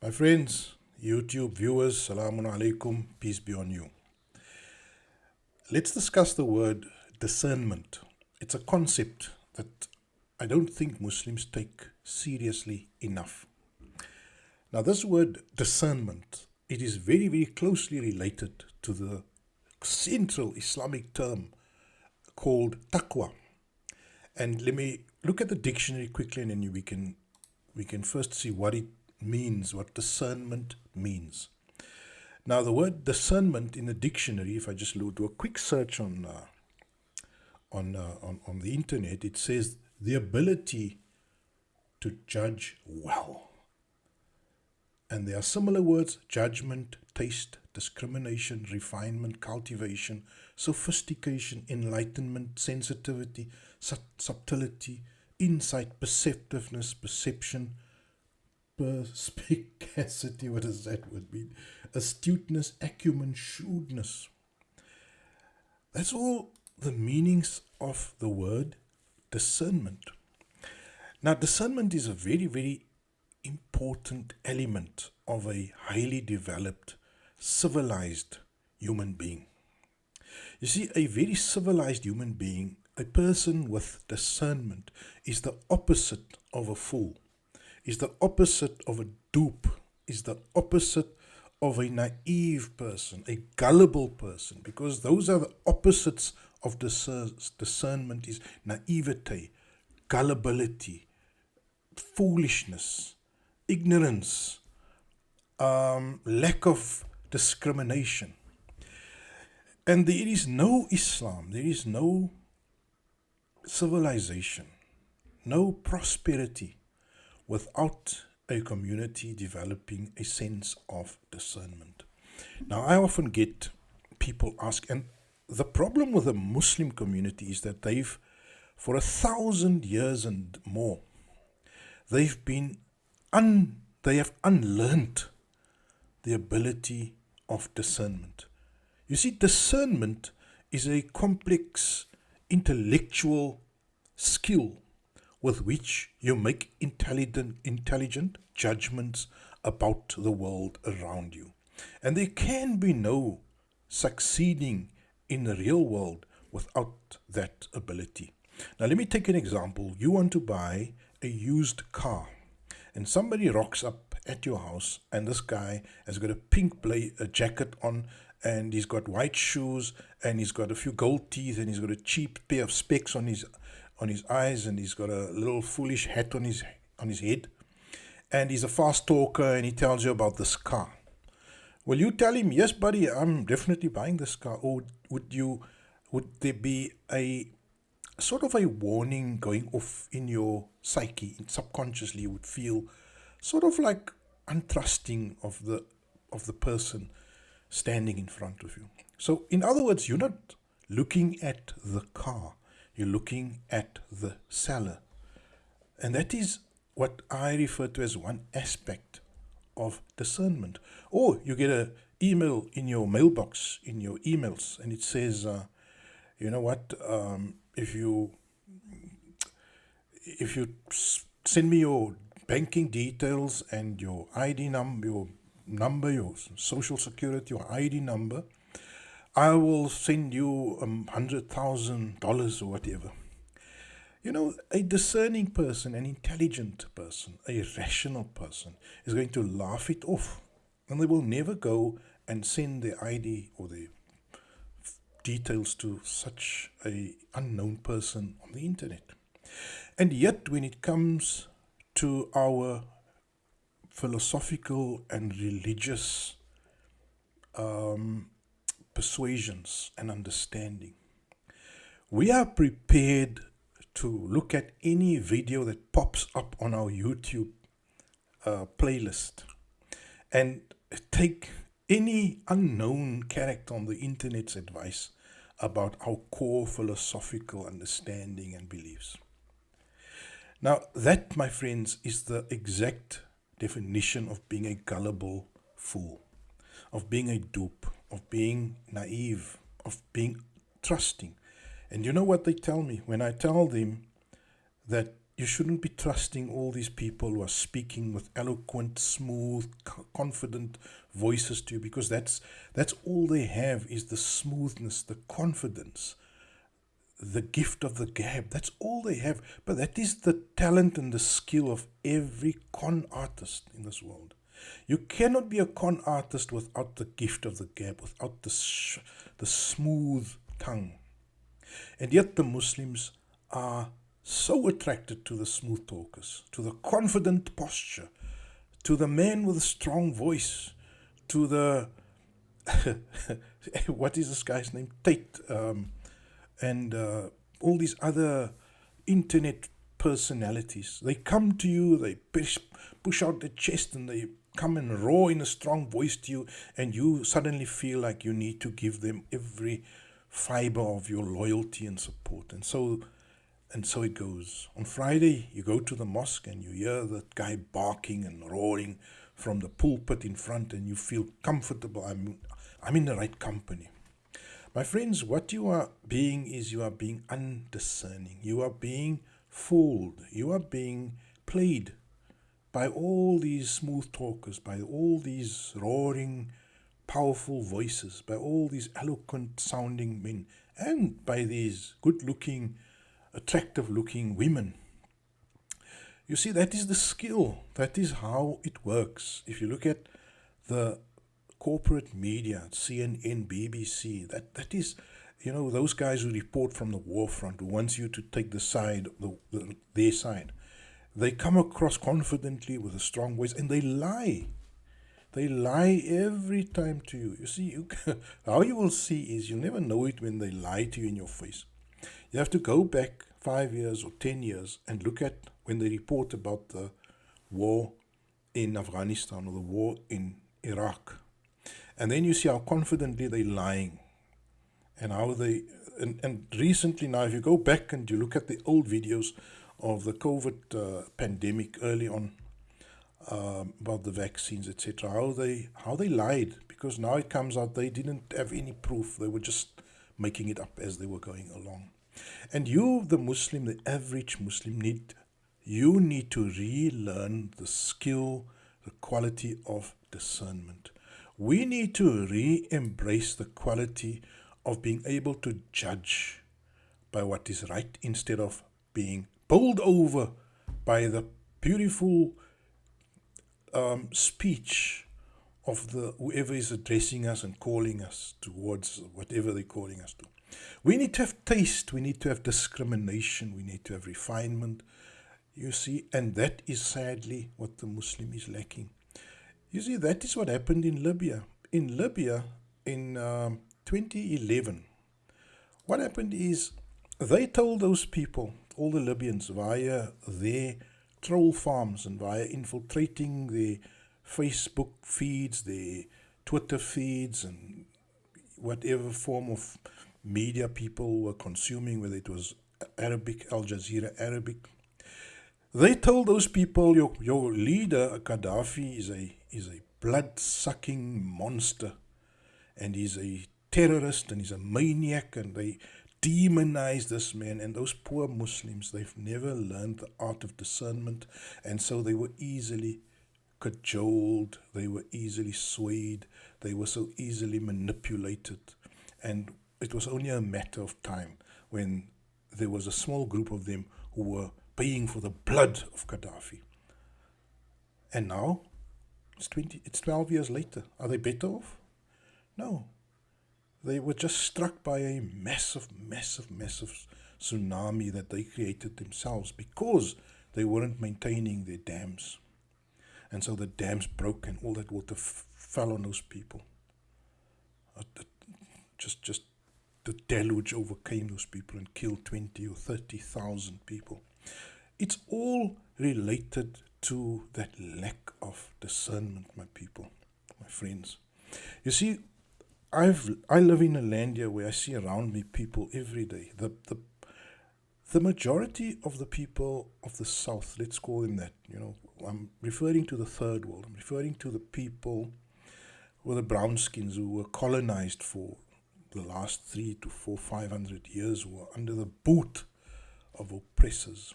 My friends, YouTube viewers, Salamun Alaikum, peace be on you. Let's discuss the word discernment. It's a concept that I don't think Muslims take seriously enough. Now, this word discernment, it is very, very closely related to the central Islamic term called TAQWA. And let me look at the dictionary quickly, and then we can first see what it means, what discernment means. Now, the word discernment in the dictionary, if I just do a quick search on the internet, it says the ability to judge well. And there are similar words: judgment, taste, discrimination, refinement, cultivation, sophistication, enlightenment, sensitivity, subtlety, insight, perceptiveness, perception, perspicacity, what does that word mean? Astuteness, acumen, shrewdness. That's all the meanings of the word discernment. Now, discernment is a very, very important element of a highly developed, civilized human being. You see, a very civilized human being, a person with discernment, is the opposite of a fool, is the opposite of a dupe, is the opposite of a naive person, a gullible person, because those are the opposites of discernment: is naivete, gullibility, foolishness, ignorance, lack of discrimination. And there is no Islam, there is no civilization, no prosperity without a community developing a sense of discernment. Now, I often get people ask, and the problem with the Muslim community is that for 1,000 years and more, they have unlearned the ability of discernment. You see, discernment is a complex intellectual skill with which you make intelligent judgments about the world around you. And there can be no succeeding in the real world without that ability. Now, let me take an example. You want to buy a used car, and somebody rocks up at your house, and this guy has got a pink jacket on, and he's got white shoes, and he's got a few gold teeth, and he's got a cheap pair of specs on his eyes, and he's got a little foolish hat on his head, and he's a fast talker, and he tells you about this car. Will you tell him, yes, buddy, I'm definitely buying this car? Or would there be a sort of a warning going off in your psyche? Subconsciously, you would feel sort of like untrusting of the person standing in front of you. So, in other words, you're not looking at the car, you're looking at the seller. And that is what I refer to as one aspect of discernment. Or you get an email in your mailbox, in your emails, and it says, you know what, if you send me your banking details and your ID number, your social security, your ID number, I will send you $100,000 or whatever. You know, a discerning person, an intelligent person, a rational person is going to laugh it off, and they will never go and send their ID or their details to such a unknown person on the internet. And yet, when it comes to our philosophical and religious persuasions and understanding, we are prepared to look at any video that pops up on our YouTube playlist and take any unknown character on the internet's advice about our core philosophical understanding and beliefs. Now, that, my friends, is the exact definition of being a gullible fool, of being a dupe, of being naive, of being trusting. And you know what they tell me when I tell them that you shouldn't be trusting all these people who are speaking with eloquent, smooth, confident voices to you, because that's all they have, is the smoothness, the confidence, the gift of the gab. That's all they have. But that is the talent and the skill of every con artist in this world. You cannot be a con artist without the gift of the gab, without the smooth tongue. And yet the Muslims are so attracted to the smooth talkers, to the confident posture, to the man with a strong voice, to the what is this guy's name? Tate, and all these other internet personalities. They come to you, they push out their chest, and they come and roar in a strong voice to you, and you suddenly feel like you need to give them every fiber of your loyalty and support. And so it goes. On Friday, you go to the mosque and you hear that guy barking and roaring from the pulpit in front, and you feel comfortable. I'm in the right company. My friends, what you are being is, you are being undiscerning. You are being fooled. You are being played by all these smooth talkers, by all these roaring, powerful voices, by all these eloquent sounding men, and by these good looking, attractive looking women. You see, that is the skill. That is how it works. If you look at the corporate media, CNN, BBC, that is, those guys who report from the war front, who wants you to take the side, their side. They come across confidently with a strong voice, and they lie. They lie every time to you. You see, how you will see is, you'll never know it when they lie to you in your face. You have to go back 5 years or 10 years and look at when they report about the war in Afghanistan or the war in Iraq. And then you see how confidently they're lying, and how they, and recently now, if you go back and you look at the old videos of the COVID pandemic early on, about the vaccines, etc., how they lied, because now it comes out they didn't have any proof. They were just making it up as they were going along. And you, the Muslim, the average Muslim, need to relearn the skill, the quality of discernment. We need to re-embrace the quality of being able to judge by what is right, instead of being bowled over by the beautiful speech of whoever is addressing us and calling us towards whatever they're calling us to. We need to have taste, we need to have discrimination, we need to have refinement, you see, and that is sadly what the Muslim is lacking. You see, that is what happened in Libya. In Libya, in 2011, what happened is, they told those people, all the Libyans, via their troll farms and via infiltrating their Facebook feeds, their Twitter feeds, and whatever form of media people were consuming, whether it was Arabic, Al Jazeera Arabic. They told those people, your leader, Gaddafi, is a blood-sucking monster, and he's a terrorist, and he's a maniac, and they demonize this man. And those poor Muslims, they've never learned the art of discernment, and so they were easily cajoled, they were easily swayed, they were so easily manipulated. And it was only a matter of time when there was a small group of them who were paying for the blood of Gaddafi. And now, it's 12 years later. Are they better off? No. They were just struck by a massive, massive, massive tsunami that they created themselves, because they weren't maintaining their dams. And so the dams broke, and all that water fell on those people. Just the deluge overcame those people and killed 20 or 30,000 people. It's all related to that lack of discernment, my people, my friends. You see, I live in a land here where I see around me people every day. The majority of the people of the South, let's call them that, I'm referring to the third world. I'm referring to the people with the brown skins who were colonized for the last 300 to 500 years, who were under the boot of oppressors.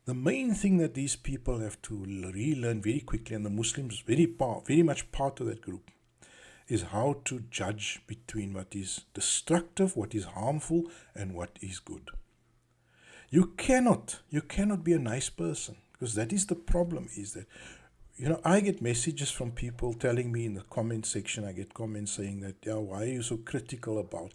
The main thing that these people have to relearn very quickly, and the Muslims very much part of that group, is how to judge between what is destructive, what is harmful, and what is good. You cannot be a nice person, because that is the problem, is that, I get messages from people telling me in the comment section, I get comments saying that, yeah, why are you so critical about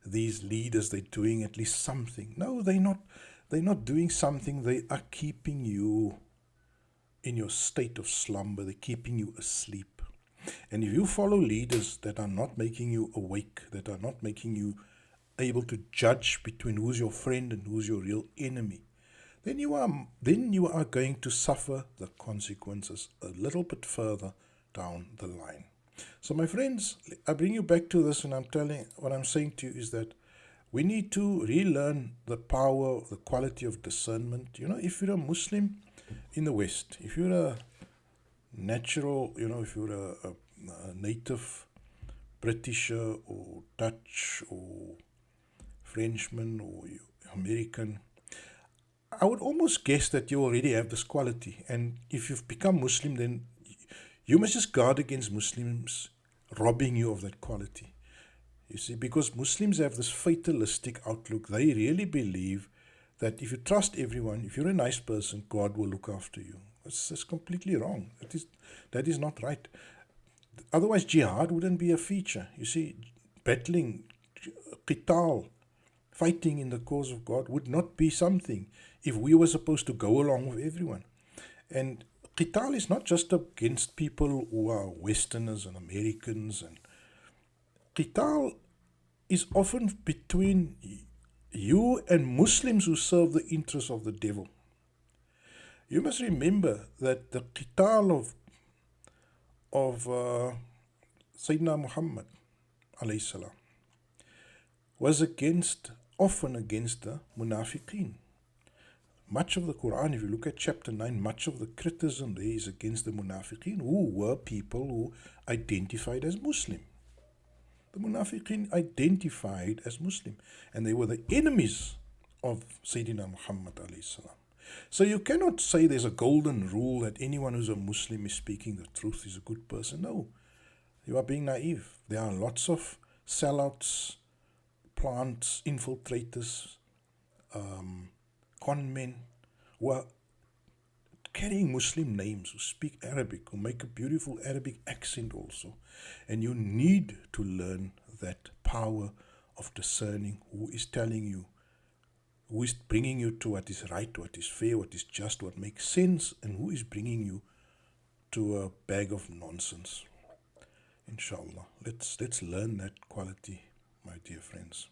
these leaders? They're doing at least something. No, they're not doing something. They are keeping you in your state of slumber. They're keeping you asleep. And if you follow leaders that are not making you awake, that are not making you able to judge between who's your friend and who's your real enemy, then you are going to suffer the consequences a little bit further down the line. So my friends, I bring you back to this, and what I'm saying to you is that we need to relearn the power, the quality of discernment. If you're a Muslim in the West, if you're a natural, if you're a native Britisher or Dutch or Frenchman or American, I would almost guess that you already have this quality. And if you've become Muslim, then you must just guard against Muslims robbing you of that quality. You see, because Muslims have this fatalistic outlook. They really believe that if you trust everyone, if you're a nice person, God will look after you. That's completely wrong. That is not right. Otherwise, jihad wouldn't be a feature. You see, battling, qital, fighting in the cause of God would not be something if we were supposed to go along with everyone. And qital is not just against people who are Westerners and Americans. And qital is often between you and Muslims who serve the interests of the devil. You must remember that the qital of Sayyidina Muhammad alayhi salam was often against the munafiqeen. Much of the Qur'an, if you look at chapter 9, much of the criticism there is against the munafiqeen, who were people who identified as Muslim. The munafiqeen identified as Muslim, and they were the enemies of Sayyidina Muhammad alayhi salam. So you cannot say there's a golden rule that anyone who's a Muslim is speaking the truth, is a good person. No, you are being naive. There are lots of sellouts, plants, infiltrators, con men who are carrying Muslim names, who speak Arabic, who make a beautiful Arabic accent also. And you need to learn that power of discerning who is telling you, who is bringing you to what is right, what is fair, what is just, what makes sense, and who is bringing you to a bag of nonsense. Inshallah, let's learn that quality, my dear friends.